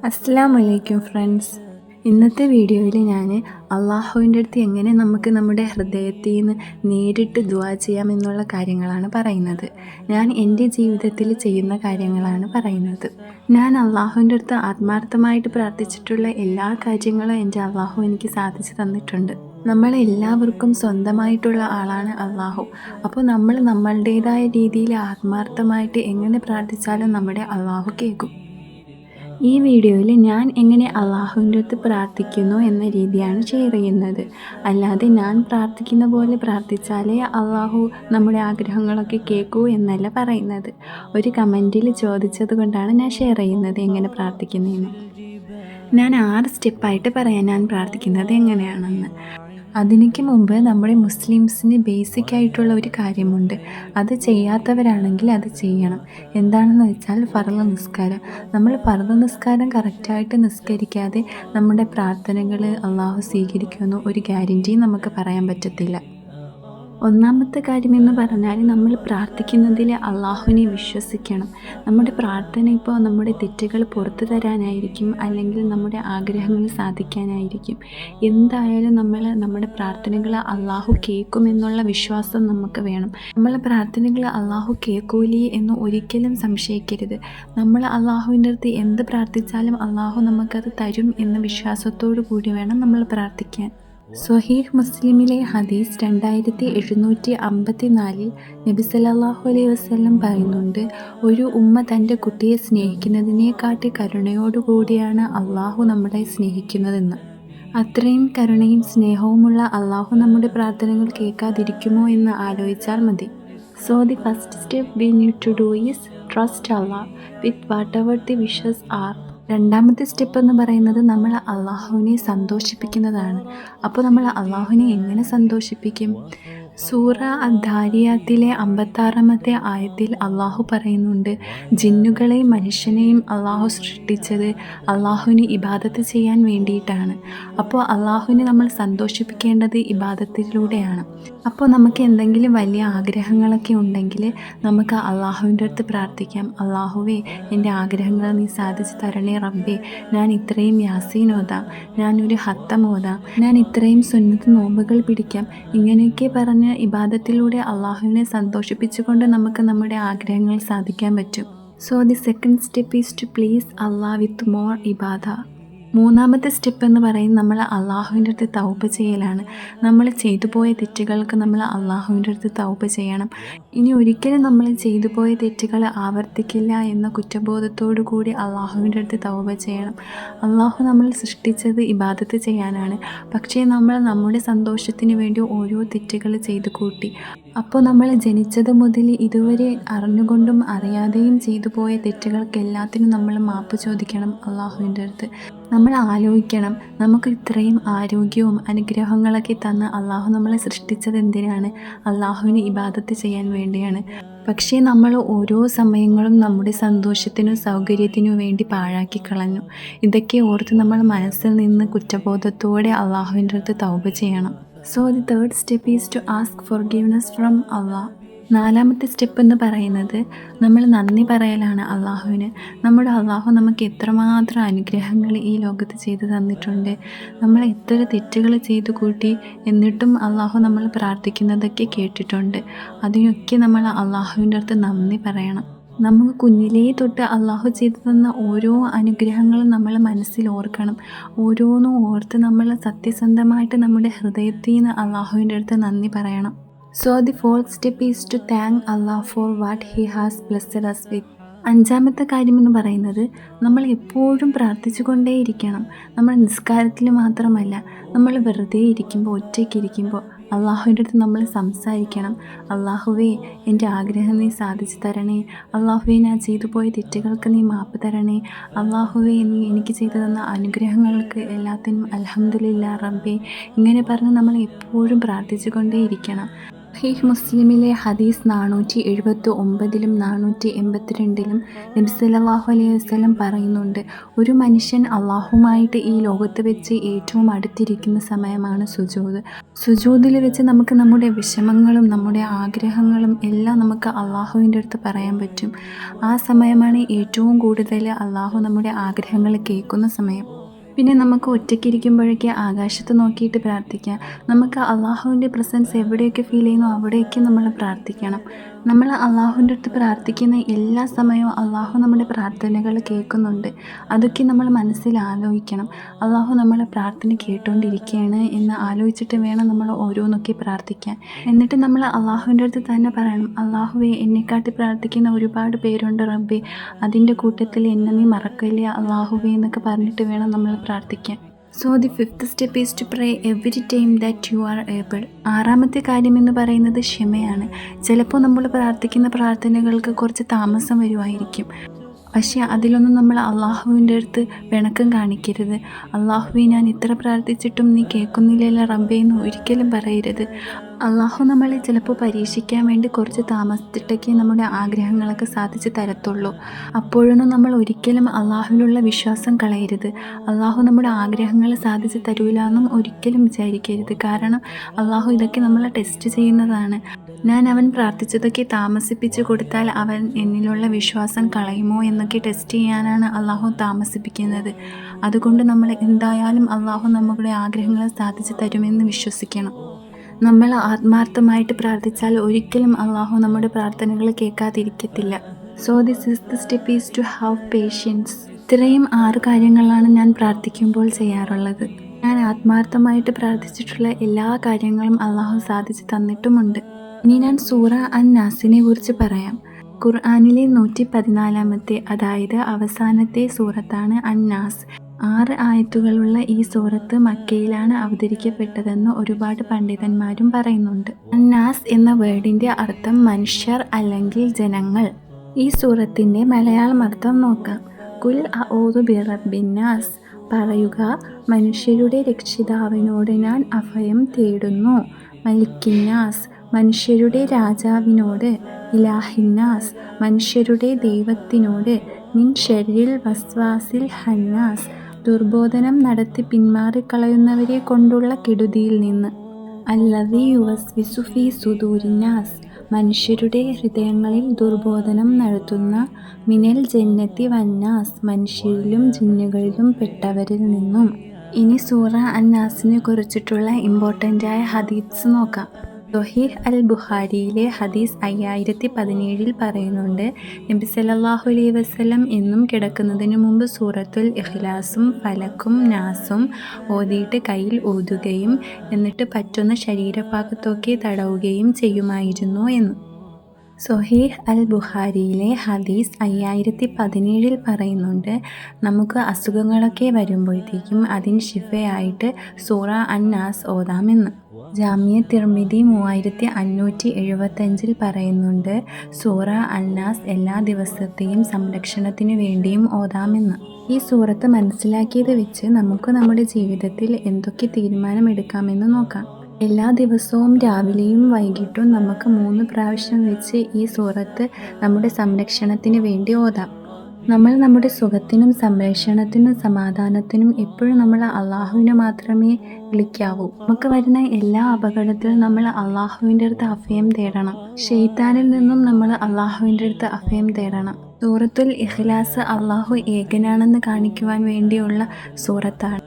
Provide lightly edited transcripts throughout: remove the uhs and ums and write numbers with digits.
അസ്സലാമു അലൈക്കും ഫ്രണ്ട്സ്. ഇന്നത്തെ വീഡിയോയിൽ ഞാൻ അള്ളാഹുവിൻ്റെ അടുത്ത് എങ്ങനെ നമുക്ക് നമ്മുടെ ഹൃദയത്തിൽ നിന്ന് നേരിട്ട് ദുആ ചെയ്യാമെന്നുള്ള കാര്യങ്ങളാണ് പറയുന്നത്. ഞാൻ എൻ്റെ ജീവിതത്തിൽ ചെയ്യുന്ന കാര്യങ്ങളാണ് പറയുന്നത്. ഞാൻ അള്ളാഹുവിൻ്റെ അടുത്ത് ആത്മാർത്ഥമായിട്ട് പ്രാർത്ഥിച്ചിട്ടുള്ള എല്ലാ കാര്യങ്ങളും എൻ്റെ അള്ളാഹു എനിക്ക് സാധിച്ചു തന്നിട്ടുണ്ട്. നമ്മളെല്ലാവർക്കും സ്വന്തമായിട്ടുള്ള ആളാണ് അള്ളാഹു. അപ്പോൾ നമ്മൾ നമ്മളുടേതായ രീതിയിൽ ആത്മാർത്ഥമായിട്ട് എങ്ങനെ പ്രാർത്ഥിച്ചാലും നമ്മുടെ അള്ളാഹു കേൾക്കും. ഈ വീഡിയോയിൽ ഞാൻ എങ്ങനെ അള്ളാഹുവിൻ്റെ അടുത്ത് പ്രാർത്ഥിക്കുന്നു എന്ന രീതിയാണ് ഷെയർ ചെയ്യുന്നത്. അല്ലാതെ ഞാൻ പ്രാർത്ഥിക്കുന്ന പോലെ പ്രാർത്ഥിച്ചാലേ അള്ളാഹു നമ്മുടെ ആഗ്രഹങ്ങളൊക്കെ കേൾക്കൂ എന്നല്ല പറയുന്നത്. ഒരു കമൻറ്റിൽ ചോദിച്ചത് കൊണ്ടാണ് ഞാൻ ഷെയർ ചെയ്യുന്നത് എങ്ങനെ പ്രാർത്ഥിക്കുന്നതെന്ന്. ഞാൻ 6 സ്റ്റെപ്പായിട്ട് പറയാം ഞാൻ പ്രാർത്ഥിക്കുന്നത് എങ്ങനെയാണെന്ന്. അതിനേക്ക് മുമ്പ് നമ്മുടെ മുസ്ലിംസിന് ബേസിക് ആയിട്ടുള്ള ഒരു കാര്യമുണ്ട്. അത് ചെയ്യാത്തവരാണെങ്കിൽ അത് ചെയ്യണം. എന്താണെന്ന് വെച്ചാൽ ഫർള് നിസ്കാരം. നമ്മൾ ഫർള് നിസ്കാരം കറക്റ്റായിട്ട് നിസ്കരിക്കാതെ നമ്മുടെ പ്രാർത്ഥനകൾ അള്ളാഹു സ്വീകരിക്കുമെന്ന് ഒരു ഗ്യാരൻറ്റിയും നമുക്ക് പറയാൻ പറ്റത്തില്ല. ഒന്നാമത്തെ കാര്യമെന്ന് പറഞ്ഞാൽ നമ്മൾ പ്രാർത്ഥിക്കുന്നതിൽ അള്ളാഹുവിനെ വിശ്വസിക്കണം. നമ്മുടെ പ്രാർത്ഥന ഇപ്പോൾ നമ്മുടെ തെറ്റുകൾ പുറത്തു തരാനായിരിക്കും, അല്ലെങ്കിൽ നമ്മുടെ ആഗ്രഹങ്ങൾ സാധിക്കാനായിരിക്കും. എന്തായാലും നമ്മുടെ പ്രാർത്ഥനകൾ അള്ളാഹു കേൾക്കുമെന്നുള്ള വിശ്വാസം നമുക്ക് വേണം. നമ്മളെ പ്രാർത്ഥനകൾ അള്ളാഹു കേൾക്കൂലേ എന്ന് ഒരിക്കലും സംശയിക്കരുത്. നമ്മൾ അള്ളാഹുവിൻ്റെ അടുത്ത് എന്ത് പ്രാർത്ഥിച്ചാലും അള്ളാഹു നമുക്കത് തരും എന്ന വിശ്വാസത്തോടു കൂടി വേണം നമ്മൾ പ്രാർത്ഥിക്കാൻ. സ്വഹീഹ് മുസ്ലിമിലെ ഹദീസ് 2754 നബി സല്ലല്ലാഹു അലൈഹി വസല്ലം പറയുന്നുണ്ട്, ഒരു ഉമ്മ തൻ്റെ കുട്ടിയെ സ്നേഹിക്കുന്നതിനെക്കാട്ടി കരുണയോടുകൂടിയാണ് അള്ളാഹു നമ്മളെ സ്നേഹിക്കുന്നതെന്ന്. അത്രയും കരുണയും സ്നേഹവുമുള്ള അള്ളാഹു നമ്മുടെ പ്രാർത്ഥനകൾ കേൾക്കാതിരിക്കുമോ എന്ന് ആലോചിച്ചാൽ മതി. So the first step we need to do is trust Allah with whatever the wishes are. രണ്ടാമത്തെ സ്റ്റെപ്പ് എന്ന് പറയുന്നത് നമ്മൾ അള്ളാഹുവിനെ സന്തോഷിപ്പിക്കുന്നതാണ്. അപ്പോൾ നമ്മൾ അള്ളാഹുവിനെ എങ്ങനെ സന്തോഷിപ്പിക്കും? സൂറ അദ്ദാരിയാത്തിലെ 56-ാമത്തെ ആയത്തിൽ അള്ളാഹു പറയുന്നുണ്ട്, ജിന്നുകളെയും മനുഷ്യനെയും അള്ളാഹു സൃഷ്ടിച്ചത് അള്ളാഹുവിന് ഇബാദത്ത് ചെയ്യാൻ വേണ്ടിയിട്ടാണ്. അപ്പോൾ അള്ളാഹുവിനെ നമ്മൾ സന്തോഷിപ്പിക്കേണ്ടത് ഇബാദത്തിലൂടെയാണ്. അപ്പോൾ നമുക്ക് എന്തെങ്കിലും വലിയ ആഗ്രഹങ്ങളൊക്കെ ഉണ്ടെങ്കിൽ നമുക്ക് അള്ളാഹുവിൻ്റെ അടുത്ത് പ്രാർത്ഥിക്കാം. അള്ളാഹുവേ, എൻ്റെ ആഗ്രഹങ്ങൾ നീ സാധിച്ചു തരണേ റബ്ബേ. ഞാൻ ഇത്രയും യാസീൻ ഓതാം, ഞാനൊരു ഹത്തം ഓതാം, ഞാൻ ഇത്രയും സുന്നത്ത് നോമ്പുകൾ പിടിക്കാം. ഇങ്ങനെയൊക്കെ പറഞ്ഞ് ഇബാദത്തിലൂടെ അള്ളാഹുവിനെ സന്തോഷിപ്പിച്ചുകൊണ്ട് നമുക്ക് നമ്മുടെ ആഗ്രഹങ്ങൾ സാധിക്കാൻ പറ്റും. So the second step is to please Allah with more ഇബാദ. മൂന്നാമത്തെ സ്റ്റെപ്പ് എന്ന് പറയുന്നത് നമ്മൾ അള്ളാഹുവിൻ്റെ അടുത്ത് തൗബ ചെയ്യലാണ്. നമ്മൾ ചെയ്തു പോയ തെറ്റുകൾക്ക് നമ്മൾ അള്ളാഹുവിൻ്റെ അടുത്ത് തൗബ ചെയ്യണം. ഇനി ഒരിക്കലും നമ്മൾ ചെയ്തു പോയ തെറ്റുകൾ ആവർത്തിക്കില്ല എന്ന കുറ്റബോധത്തോടു കൂടി അള്ളാഹുവിൻ്റെ അടുത്ത് തൗബ ചെയ്യണം. അള്ളാഹു നമ്മൾ സൃഷ്ടിച്ചത് ഇബാദത്ത് ചെയ്യാനാണ്. പക്ഷേ നമ്മൾ നമ്മുടെ സന്തോഷത്തിന് വേണ്ടി ഓരോ തെറ്റുകൾ ചെയ്തു കൂട്ടി. അപ്പോൾ നമ്മൾ ജനിച്ചത് മുതൽ ഇതുവരെ അറിഞ്ഞുകൊണ്ടും അറിയാതെയും ചെയ്തു പോയ തെറ്റുകൾക്ക് എല്ലാത്തിനും നമ്മൾ മാപ്പ് ചോദിക്കണം അള്ളാഹുവിൻ്റെ അടുത്ത്. നമ്മൾ ആലോചിക്കണം, നമുക്ക് ഇത്രയും ആരോഗ്യവും അനുഗ്രഹങ്ങളൊക്കെ തന്ന് അള്ളാഹു നമ്മളെ സൃഷ്ടിച്ചത് എന്തിനാണ്? അള്ളാഹുവിന് ഇബാദത്ത് ചെയ്യാൻ വേണ്ടിയാണ്. പക്ഷേ നമ്മൾ ഓരോ സമയങ്ങളും നമ്മുടെ സന്തോഷത്തിനും സൗകര്യത്തിനും വേണ്ടി പാഴാക്കി കളഞ്ഞു. ഇതൊക്കെ ഓർത്ത് നമ്മൾ മനസ്സിൽ നിന്ന് കുറ്റബോധത്തോടെ അള്ളാഹുവിൻ്റെ അടുത്ത് തൗബ ചെയ്യണം. So the third step is to ask forgiveness from Allah. നാലാമത്തെ സ്റ്റെപ്പ് എന്ന് പറയുന്നത് നമ്മൾ നന്ദി പറയലാണ് അള്ളാഹുവിന്. നമ്മുടെ അള്ളാഹു നമുക്ക് എത്രമാത്രം അനുഗ്രഹങ്ങൾ ഈ ലോകത്ത് ചെയ്തു തന്നിട്ടുണ്ട്. നമ്മൾ എത്ര തെറ്റുകൾ ചെയ്തു കൂട്ടി, എന്നിട്ടും അള്ളാഹു നമ്മൾ പ്രാർത്ഥിക്കുന്നതൊക്കെ കേട്ടിട്ടുണ്ട്. അതിനൊക്കെ നമ്മൾ അള്ളാഹുവിൻ്റെ അടുത്ത് നന്ദി പറയണം. നമുക്ക് കുഞ്ഞിലേ തൊട്ട് അള്ളാഹു ചെയ്തു തന്ന ഓരോ അനുഗ്രഹങ്ങളും നമ്മൾ മനസ്സിൽ ഓർക്കണം. ഓരോന്നും ഓർത്ത് നമ്മൾ സത്യസന്ധമായിട്ട് നമ്മുടെ ഹൃദയത്തിൽ നിന്ന് അള്ളാഹുവിൻ്റെ അടുത്ത് നന്ദി പറയണം. So the fourth step is to thank Allah for what He has blessed us with. അഞ്ചാമത്തെ കാര്യമെന്ന് പറയുന്നത് നമ്മൾ എപ്പോഴും പ്രാർത്ഥിച്ചു കൊണ്ടേയിരിക്കണം. നമ്മൾ നിസ്കാരത്തിൽ മാത്രമല്ല, നമ്മൾ വെറുതെ ഇരിക്കുമ്പോൾ, ഒറ്റയ്ക്കിരിക്കുമ്പോൾ അള്ളാഹുവിൻ്റെ അടുത്ത് നമ്മൾ സംസാരിക്കണം. അള്ളാഹുവേ, എൻ്റെ ആഗ്രഹം നീ സാധിച്ചു തരണേ. അള്ളാഹുവേ, ഞാൻ ചെയ്തു പോയ തെറ്റുകൾക്ക് നീ മാപ്പ് തരണേ. അള്ളാഹുവേ, നീ എനിക്ക് ചെയ്തു തന്ന അനുഗ്രഹങ്ങൾക്ക് എല്ലാത്തിനും അൽഹംദുലില്ലാ റബ്ബേ. ഇങ്ങനെ പറഞ്ഞ് നമ്മൾ എപ്പോഴും പ്രാർത്ഥിച്ചു കൊണ്ടേയിരിക്കണം. സഹീഹ് മുസ്ലിമിലെ ഹദീസ് 479 482 നബി സല്ലല്ലാഹു അലൈഹി വസല്ലം പറയുന്നുണ്ട്, ഒരു മനുഷ്യൻ അള്ളാഹുമായിട്ട് ഈ ലോകത്ത് വെച്ച് ഏറ്റവും അടുത്തിരിക്കുന്ന സമയമാണ് സുജൂദ്. സുജൂദിൽ വെച്ച് നമുക്ക് നമ്മുടെ വിഷമങ്ങളും നമ്മുടെ ആഗ്രഹങ്ങളും എല്ലാം നമുക്ക് അള്ളാഹുവിൻ്റെ അടുത്ത് പറയാൻ പറ്റും. ആ സമയമാണ് ഏറ്റവും കൂടുതൽ അള്ളാഹു നമ്മുടെ ആഗ്രഹങ്ങൾ കേൾക്കുന്ന സമയം. പിന്നെ നമുക്ക് ഒറ്റയ്ക്കിരിക്കുമ്പോഴൊക്കെ ആകാശത്ത് നോക്കിയിട്ട് പ്രാർത്ഥിക്കാം. നമുക്ക് അള്ളാഹുവിൻ്റെ പ്രസൻസ് എവിടെയൊക്കെ ഫീൽ ചെയ്യുന്നു അവിടെയൊക്കെ നമ്മൾ പ്രാർത്ഥിക്കണം. നമ്മൾ അള്ളാഹുവിൻ്റെ അടുത്ത് പ്രാർത്ഥിക്കുന്ന എല്ലാ സമയവും അള്ളാഹു നമ്മുടെ പ്രാർത്ഥനകൾ കേൾക്കുന്നുണ്ട്. അതൊക്കെ നമ്മൾ മനസ്സിൽ ആലോചിക്കണം. അള്ളാഹു നമ്മളെ പ്രാർത്ഥന കേട്ടുകൊണ്ടിരിക്കുകയാണ് എന്ന് ആലോചിച്ചിട്ട് വേണം നമ്മൾ ഓരോന്നൊക്കെ പ്രാർത്ഥിക്കാൻ. എന്നിട്ട് നമ്മൾ അള്ളാഹുവിൻ്റെ അടുത്ത് തന്നെ പറയണം, അള്ളാഹുവേ, എന്നെക്കാട്ടി പ്രാർത്ഥിക്കുന്ന ഒരുപാട് പേരുണ്ട് റബ്ബേ, അതിൻ്റെ കൂട്ടത്തിൽ എന്നെ നീ മറക്കല്ലേ അള്ളാഹുവേ എന്നൊക്കെ പറഞ്ഞിട്ട് വേണം നമ്മൾ പ്രാർത്ഥിക്കാൻ. So the fifth step is to pray every time that you are able. 6ാമത്തെ കാര്യം എന്ന് പറയുന്നത് ക്ഷമയാണ്. ചിലപ്പോൾ നമ്മൾ പ്രാർത്ഥിക്കുന്ന പ്രാർത്ഥനകൾക്ക് കുറച്ച് താമസം വരുമായിരിക്കും. പക്ഷേ അതിലൊന്നും നമ്മൾ അള്ളാഹുവിൻ്റെ അടുത്ത് പിണക്കം കാണിക്കരുത്. അള്ളാഹുവേ, ഞാൻ ഇത്ര പ്രാർത്ഥിച്ചിട്ടും നീ കേൾക്കുന്നില്ലല്ലോ റബ്ബേ എന്ന് ഒരിക്കലും പറയരുത്. അള്ളാഹു നമ്മളെ ചിലപ്പോൾ പരീക്ഷിക്കാൻ വേണ്ടി കുറച്ച് താമസിച്ചിട്ടൊക്കെ നമ്മുടെ ആഗ്രഹങ്ങളൊക്കെ സാധിച്ച് തരത്തുള്ളൂ. അപ്പോഴൊന്നും നമ്മൾ ഒരിക്കലും അള്ളാഹുവിലുള്ള വിശ്വാസം കളയരുത്. അള്ളാഹു നമ്മുടെ ആഗ്രഹങ്ങൾ സാധിച്ച് തരൂല എന്നും ഒരിക്കലും വിചാരിക്കരുത്. കാരണം അള്ളാഹു ഇതൊക്കെ നമ്മളെ ടെസ്റ്റ് ചെയ്യുന്നതാണ്. ഞാൻ അവൻ പ്രാർത്ഥിച്ചതൊക്കെ താമസിപ്പിച്ച് കൊടുത്താൽ അവൻ എന്നിലുള്ള വിശ്വാസം കളയുമോ എന്നൊക്കെ ടെസ്റ്റ് ചെയ്യാനാണ് അള്ളാഹു താമസിപ്പിക്കുന്നത്. അതുകൊണ്ട് നമ്മൾ എന്തായാലും അള്ളാഹു നമ്മുടെ ആഗ്രഹങ്ങൾ സാധിച്ച് തരുമെന്ന് വിശ്വസിക്കണം. നമ്മൾ ആത്മാർത്ഥമായിട്ട് പ്രാർത്ഥിച്ചാൽ ഒരിക്കലും അള്ളാഹു നമ്മുടെ പ്രാർത്ഥനകൾ കേൾക്കാതിരിക്കത്തില്ല. So the sixth step is to have patience. ഇത്രയും 6 കാര്യങ്ങളാണ് ഞാൻ പ്രാർത്ഥിക്കുമ്പോൾ ചെയ്യാറുള്ളത്. ഞാൻ ആത്മാർത്ഥമായിട്ട് പ്രാർത്ഥിച്ചിട്ടുള്ള എല്ലാ കാര്യങ്ങളും അള്ളാഹു സാധിച്ച് തന്നിട്ടുമുണ്ട്. ഇനി ഞാൻ സൂറ അൻ-നാസിനെ കുറിച്ച് പറയാം. ഖുർആനിലെ 114ാമത്തെ, അതായത് അവസാനത്തെ സൂറത്താണ് അൻ-നാസ്. 6 ആയത്തുകളുള്ള ഈ സൂറത്ത് മക്കയിലാണ് അവതരിക്കപ്പെട്ടതെന്ന് ഒരുപാട് പണ്ഡിതന്മാരും പറയുന്നുണ്ട്. അൻ-നാസ് എന്ന വേർഡിൻ്റെ അർത്ഥം മനുഷ്യർ അല്ലെങ്കിൽ ജനങ്ങൾ. ഈ സൂറത്തിൻ്റെ മലയാളം അർത്ഥം നോക്കാം. കുൽ അഊദു ബിറബ്ബിന്നാസ്. പറയുക, മനുഷ്യരുടെ രക്ഷിതാവിനോട് ഞാൻ അഭയം തേടുന്നു. മലിക്കിന്നാസ്. മനുഷ്യരുടെ രാജാവിനോട്. ഇലാഹിന്നാസ്. മനുഷ്യരുടെ ദൈവത്തിനോട്. മിൻ ഷർരിൽ വസ്വാസിൽ ഹന്നാസ്. ദുർബോധനം നടത്തി പിന്മാറിക്കളയുന്നവരെ കൊണ്ടുള്ള കെടുതിയിൽ നിന്ന്. അല്ലദീ യുവസ്വിസു ഫീ സുദൂരിന്നാസ്. മനുഷ്യരുടെ ഹൃദയങ്ങളിൽ ദുർബോധനം നടത്തുന്ന. മിനൽ ജന്നത്തി വന്നാസ്. മനുഷ്യരിലും ജിന്നുകളിലും പെട്ടവരിൽ നിന്നും. ഇനി സൂറ അൻ-നാസിനെ കുറിച്ചിട്ടുള്ള ഇമ്പോർട്ടൻ്റായ ഹദീസ് നോക്കാം. സഹീഹ് അൽ ബുഖാരിയിലെ ഹദീസ് 5017 പറയുന്നുണ്ട്, നബി സല്ലല്ലാഹു അലൈഹി വസല്ലം എന്നും കിടക്കുന്നതിന് മുമ്പ് സൂറത്തുൽ ഇഖ്ലാസും ഫലക്കും നാസും ഓതിയിട്ട് കയ്യിൽ ഊതുകയും എന്നിട്ട് പറ്റുന്ന ശരീരഭാഗത്തൊക്കെ തടവുകയും ചെയ്യുമായിരുന്നു എന്ന്. സഹീഹ് അൽ ബുഖാരിയിലെ ഹദീസ് 5017 പറയുന്നുണ്ട്, നമുക്ക് അസുഖങ്ങളൊക്കെ വരുമ്പോഴത്തേക്കും അതിന് ശിഫയായിട്ട് സൂറ അൻ-നാസ് ഓതാമെന്ന്. ജാമിയ തിർമിദി 3575 പറയുന്നുണ്ട്, സൂറ അൻ-നാസ് എല്ലാ ദിവസത്തെയും സംരക്ഷണത്തിന് വേണ്ടിയും ഓതാമെന്ന്. ഈ സൂറത്ത് മനസ്സിലാക്കിയത് വെച്ച് നമുക്ക് നമ്മുടെ ജീവിതത്തിൽ എന്തൊക്കെ തീരുമാനമെടുക്കാമെന്ന് നോക്കാം. എല്ലാ ദിവസവും രാവിലെയും വൈകിട്ടും നമുക്ക് 3 പ്രാവശ്യം വെച്ച് ഈ സൂറത്ത് നമ്മുടെ സംരക്ഷണത്തിന് വേണ്ടി ഓതാം. നമ്മൾ നമ്മുടെ സുഖത്തിനും സംരക്ഷണത്തിനും സമാധാനത്തിനും എപ്പോഴും നമ്മൾ അള്ളാഹുവിനെ മാത്രമേ വിളിക്കാവൂ. നമുക്ക് വരുന്ന എല്ലാ അപകടത്തിലും നമ്മൾ അള്ളാഹുവിൻ്റെ അടുത്ത് അഭയം തേടണം. ശൈത്താനിൽ നിന്നും നമ്മൾ അള്ളാഹുവിൻ്റെ അടുത്ത് അഭയം തേടണം. സൂറത്തുൽ ഇഖ്ലാസ് അള്ളാഹു ഏകനാണെന്ന് കാണിക്കുവാൻ വേണ്ടിയുള്ള സൂറത്താണ്.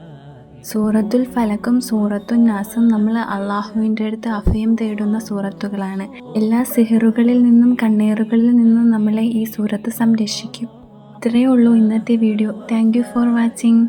സൂറത്തുൽ ഫലക്കും സൂറത്തുൽ നാസും നമ്മൾ അള്ളാഹുവിൻ്റെ അടുത്ത് അഭയം തേടുന്ന സൂറത്തുകളാണ്. എല്ലാ സിഹറുകളിൽ നിന്നും കണ്ണീറുകളിൽ നിന്നും നമ്മളെ ഈ സൂറത്ത് സംരക്ഷിക്കും. ഇത്രയേ ഉള്ളൂ ഇന്നത്തെ video. Thank you for watching.